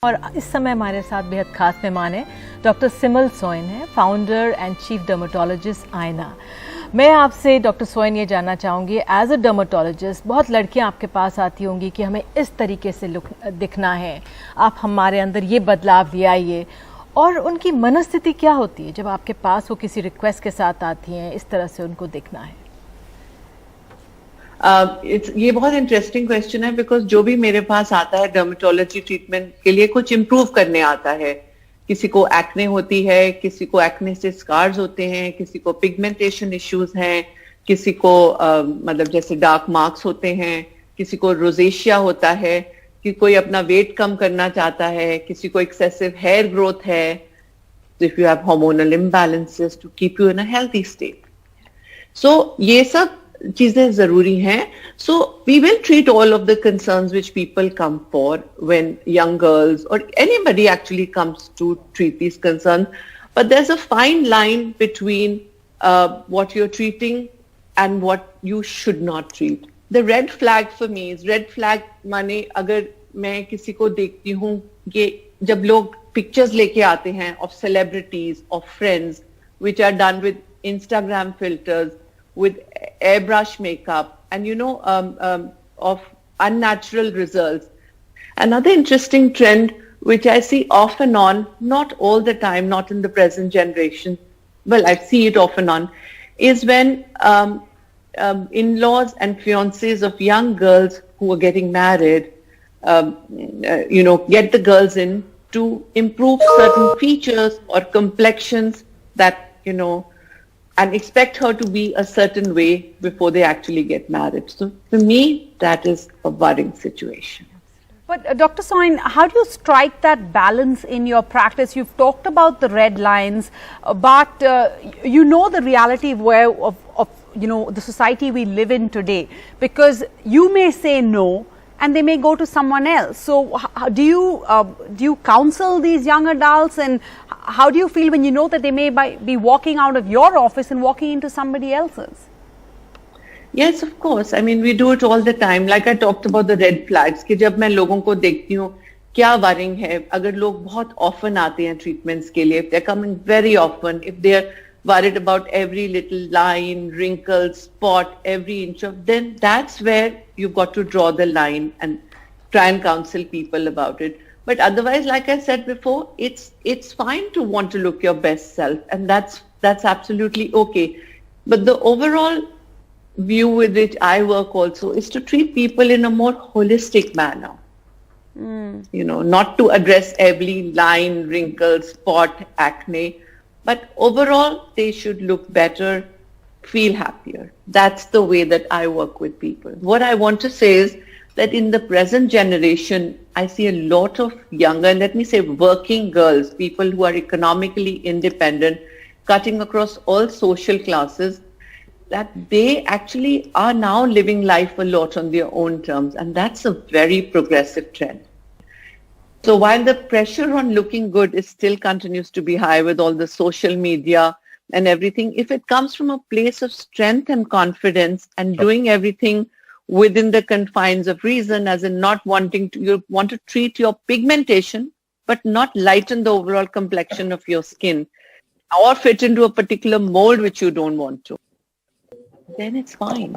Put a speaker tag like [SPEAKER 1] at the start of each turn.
[SPEAKER 1] और इस समय हमारे साथ बेहद खास मेहमान हैं डॉक्टर सिमल सोइन है, फाउंडर एंड चीफ डर्मेटोलॉजिस्ट आईना। मैं आपसे डॉक्टर सोइन ये जानना चाहूँगी, एज अ डर्मेटोलॉजिस्ट बहुत लड़कियां आपके पास आती होंगी कि हमें इस तरीके से दिखना है, आप हमारे अंदर ये बदलाव ले आइए, और उनकी मनस्थिति क्या होती है जब आपके पास वो किसी रिक्वेस्ट के साथ आती हैं इस तरह से उनको दिखना है?
[SPEAKER 2] ये बहुत इंटरेस्टिंग क्वेश्चन है, बिकॉज जो भी मेरे पास आता है डर्मेटोलॉजी ट्रीटमेंट के लिए कुछ इम्प्रूव करने आता है। किसी को एक्ने होती है, किसी को एक्ने से स्कार्स होते हैं, किसी को पिगमेंटेशन इश्यूज हैं, किसी को मतलब जैसे डार्क मार्क्स होते हैं, किसी को रोजेशिया होता है, कि कोई अपना वेट कम करना चाहता है, किसी को एक्सेसिव हेयर ग्रोथ है, if you have hormonal imbalances to keep you in a healthy state. So ये सब चीजें जरूरी हैं. So we will treat all of the concerns which people come for when young girls or anybody actually comes to treat these concerns. But there's a fine line between what you're treating and what you should not treat. The red flag for me is red flag माने अगर मैं किसी को देखती हूँ कि जब लोग pictures लेके आते हैं of celebrities, of friends, which are done with Instagram filters, with airbrush makeup, and of unnatural results. Another interesting trend which I see off and on, not all the time, not in the present generation, well, I see it off and on, is when in-laws and fiancés of young girls who are getting married, get the girls in to improve certain features or complexions that, and expect her to be a certain way before they actually get married. So for me, that is a worrying situation.
[SPEAKER 3] But Dr. Soin, how do you strike that balance in your practice? You've talked about the red lines, but you know the reality of the society we live in today, because you may say no and they may go to someone else. So how do you counsel these young adults, and how do you feel when you know that they may be walking out of your office and walking into somebody else's?
[SPEAKER 2] Yes, of course. I mean, we do it all the time. Like I talked about the red flags, कि जब मैं लोगों को देखती हूँ क्या worrying है, अगर लोग बहुत often आते हैं treatments के लिए, if they're coming very often, if they're worried about every little line, wrinkle, spot, every inch of, then that's where you've got to draw the line and try and counsel people about it. But otherwise, like I said before, it's fine to want to look your best self, and that's absolutely okay. But the overall view with which I work also is to treat people in a more holistic manner. Not to address every line, wrinkle, spot, acne, but overall they should look better, feel happier. That's the way that I work with people. What I want to say is that in the present generation, I see a lot of younger, let me say working girls, people who are economically independent, cutting across all social classes, that they actually are now living life a lot on their own terms. And that's a very progressive trend. So while the pressure on looking good still continues to be high with all the social media and everything, if it comes from a place of strength and confidence and doing everything within the confines of reason, as in not wanting to, you want to treat your pigmentation, but not lighten the overall complexion of your skin or fit into a particular mold which you don't want to, then it's fine.